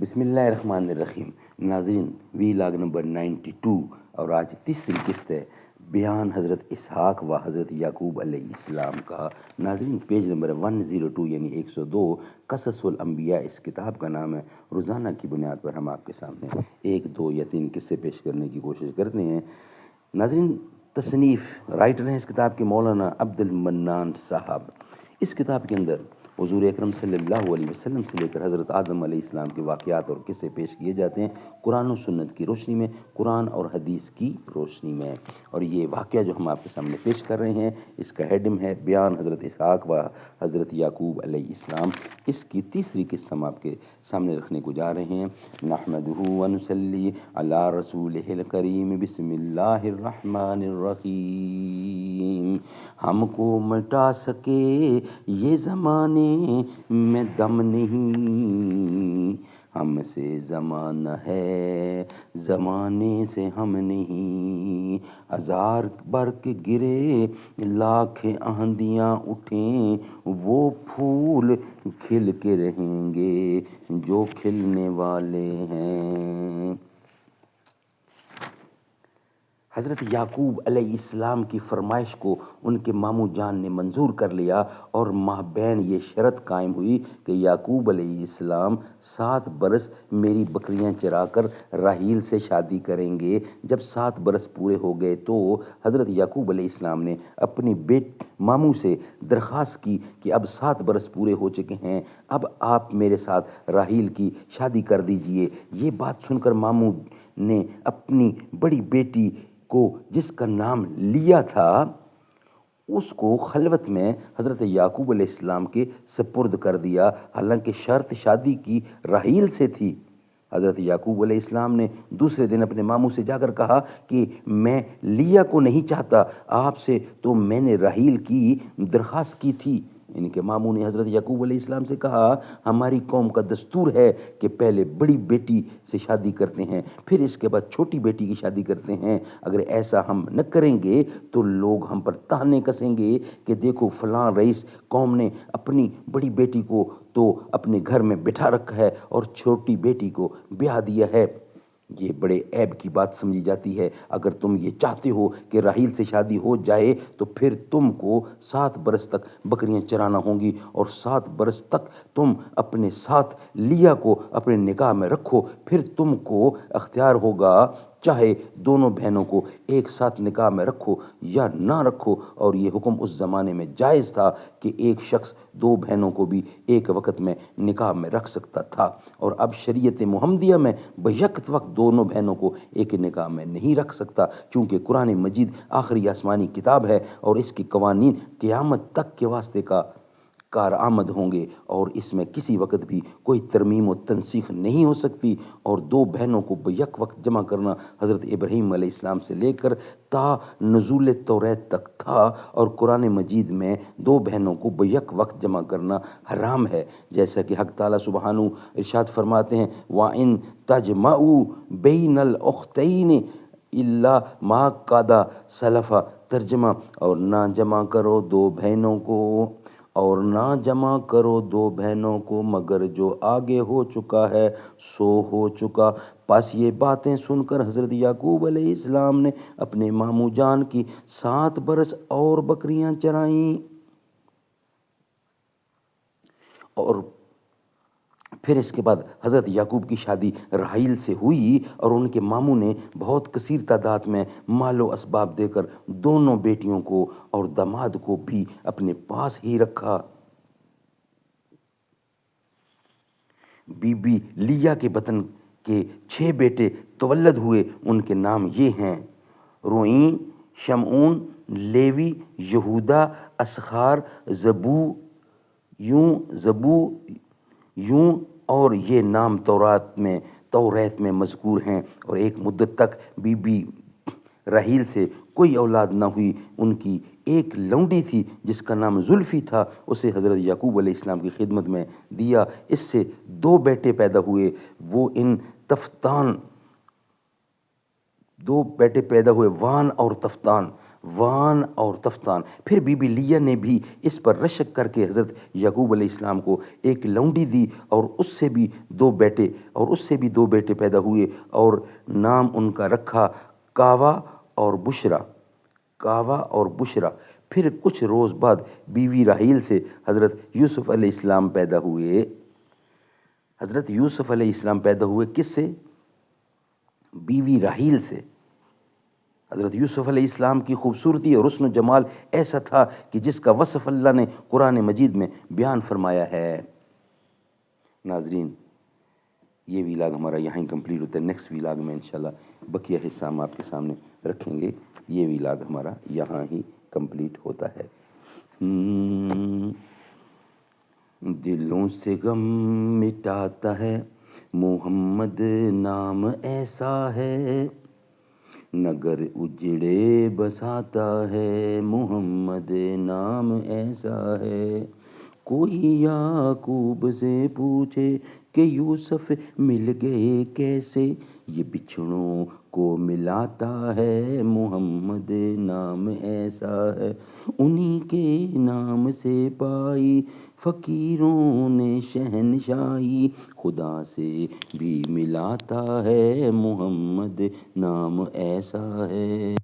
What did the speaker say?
بسم اللہ الرحمن الرحیم۔ ناظرین، وی لاگ نمبر 92 اور آج تیسری قسط ہے بیان حضرت اسحاق و حضرت یعقوب علیہ السلام کا۔ ناظرین، پیج نمبر 102 یعنی 102 قصص الانبیاء اس کتاب کا نام ہے۔ روزانہ کی بنیاد پر ہم آپ کے سامنے 1 2 یا 3 قصے پیش کرنے کی کوشش کرتے ہیں۔ ناظرین، تصنیف رائٹر ہیں اس کتاب کے مولانا عبد المنان صاحب۔ اس کتاب کے اندر حضور اکرم صلی اللہ علیہ وسلم سے لے کر حضرت آدم علیہ السلام کے واقعات اور قصے پیش کیے جاتے ہیں، قرآن و سنت کی روشنی میں، قرآن اور حدیث کی روشنی میں۔ اور یہ واقعہ جو ہم آپ کے سامنے پیش کر رہے ہیں، اس کا ہیڈم ہے بیان حضرت اسحاق و حضرت یعقوب علیہ السلام۔ اس کی تیسری قسط ہم آپ کے سامنے رکھنے کو جا رہے ہیں۔ نحمدہ ونصلی علی رسولہ الکریم، بسم اللہ الرحمن الرحیم۔ ہم کو مٹا سکے یہ زمانے میں دم نہیں، ہم سے زمانہ ہے زمانے سے ہم نہیں۔ ہزار برق گرے لاکھ آندیاں اٹھیں، وہ پھول کھل کے رہیں گے جو کھلنے والے ہیں۔ حضرت یعقوب علیہ السلام کی فرمائش کو ان کے ماموں جان نے منظور کر لیا اور مابین یہ شرط قائم ہوئی کہ یعقوب علیہ السلام 7 برس میری بکریاں چرا کر راحیل سے شادی کریں گے۔ جب 7 برس پورے ہو گئے تو حضرت یعقوب علیہ السلام نے اپنی ماموں سے درخواست کی کہ اب 7 برس پورے ہو چکے ہیں، اب آپ میرے ساتھ راحیل کی شادی کر دیجئے۔ یہ بات سن کر ماموں نے اپنی بڑی بیٹی کو، جس کا نام لیا تھا، اس کو خلوت میں حضرت یعقوب علیہ السلام کے سپرد کر دیا، حالانکہ شرط شادی کی راحیل سے تھی۔ حضرت یعقوب علیہ السلام نے دوسرے دن اپنے ماموں سے جا کر کہا کہ میں لیا کو نہیں چاہتا، آپ سے تو میں نے راحیل کی درخواست کی تھی۔ ان کے ماموں نے حضرت یعقوب علیہ السلام سے کہا، ہماری قوم کا دستور ہے کہ پہلے بڑی بیٹی سے شادی کرتے ہیں، پھر اس کے بعد چھوٹی بیٹی کی شادی کرتے ہیں۔ اگر ایسا ہم نہ کریں گے تو لوگ ہم پر طعنے کسیں گے کہ دیکھو فلاں رئیس قوم نے اپنی بڑی بیٹی کو تو اپنے گھر میں بٹھا رکھا ہے اور چھوٹی بیٹی کو بیاہ دیا ہے۔ یہ بڑے عیب کی بات سمجھی جاتی ہے۔ اگر تم یہ چاہتے ہو کہ راحیل سے شادی ہو جائے تو پھر تم کو 7 برس تک بکریاں چرانا ہوں گی، اور 7 برس تک تم اپنے ساتھ لیا کو اپنے نکاح میں رکھو، پھر تم کو اختیار ہوگا، چاہے دونوں بہنوں کو ایک ساتھ نکاح میں رکھو یا نہ رکھو۔ اور یہ حکم اس زمانے میں جائز تھا کہ ایک شخص 2 بہنوں کو بھی ایک وقت میں نکاح میں رکھ سکتا تھا، اور اب شریعت محمدیہ میں بیک وقت دونوں بہنوں کو ایک نکاح میں نہیں رکھ سکتا، چونکہ قرآن مجید آخری آسمانی کتاب ہے اور اس کی قوانین قیامت تک کے واسطے کا کارآمد ہوں گے، اور اس میں کسی وقت بھی کوئی ترمیم و تنسیخ نہیں ہو سکتی۔ اور 2 بہنوں کو بیک وقت جمع کرنا حضرت ابراہیم علیہ السلام سے لے کر تا نزول توریت تک تھا، اور قرآن مجید میں 2 بہنوں کو بیک وقت جمع کرنا حرام ہے، جیسا کہ حق تعالیٰ سبحانہ ارشاد فرماتے ہیں، وَإِن تَجْمَعُوا بَيْنَ الْأُخْتَيْنِ إِلَّا مَا قَدْ سَلَفَ۔ ترجمہ، اور نہ جمع کرو 2 بہنوں کو، اور نہ جمع کرو 2 بہنوں کو مگر جو آگے ہو چکا ہے سو ہو چکا۔ پس یہ باتیں سن کر حضرت یعقوب علیہ السلام نے اپنے ماموں جان کی 7 برس اور بکریاں چرائیں، اور پھر اس کے بعد حضرت یعقوب کی شادی راحیل سے ہوئی، اور ان کے ماموں نے بہت کثیر تعداد میں مال و اسباب دے کر دونوں بیٹیوں کو اور داماد کو بھی اپنے پاس ہی رکھا۔ بی بی لیا کے بطن کے 6 بیٹے تولد ہوئے، ان کے نام یہ ہیں: روئیں، شمعون، لیوی، یہودا، اسخار، زبویوں، اور یہ نام توریت میں مذکور ہیں۔ اور ایک مدت تک بی بی راحیل سے کوئی اولاد نہ ہوئی۔ ان کی ایک لونڈی تھی جس کا نام زلفی تھا، اسے حضرت یعقوب علیہ السلام کی خدمت میں دیا، اس سے 2 بیٹے پیدا ہوئے، وان اور تفتان۔ وان اور تفتان۔ پھر بی بی لیا نے بھی اس پر رشک کر کے حضرت یعقوب علیہ السلام کو ایک لونڈی دی، اور اس سے بھی دو بیٹے پیدا ہوئے، اور نام ان کا رکھا کاوا اور بشرا۔ کاوا اور بشرا۔ پھر کچھ روز بعد بیوی راحیل سے حضرت یوسف علیہ السلام پیدا ہوئے۔ حضرت یوسف علیہ السلام پیدا ہوئے کس سے؟ بیوی راحیل سے۔ حضرت یوسف علیہ السلام کی خوبصورتی اور حسن و جمال ایسا تھا کہ جس کا وصف اللہ نے قرآن مجید میں بیان فرمایا ہے۔ ناظرین، یہ ویلاگ ہمارا یہاں ہی کمپلیٹ ہوتا ہے۔ نیکسٹ ویلاگ میں انشاءاللہ بقیہ حصہ ہم آپ کے سامنے رکھیں گے۔ یہ ویلاگ ہمارا یہاں ہی کمپلیٹ ہوتا ہے۔ دلوں سے غم مٹاتا ہے محمد نام ایسا ہے، نگر اجڑے بساتا ہے محمد نام ایسا ہے۔ کوئی یعقوب سے پوچھے کہ یوسف مل گئے کیسے، یہ بچھڑوں کو ملاتا ہے محمد نام ایسا ہے۔ انہی کے نام سے پائی فقیروں نے شہنشاہی، خدا سے بھی ملاتا ہے محمد نام ایسا ہے۔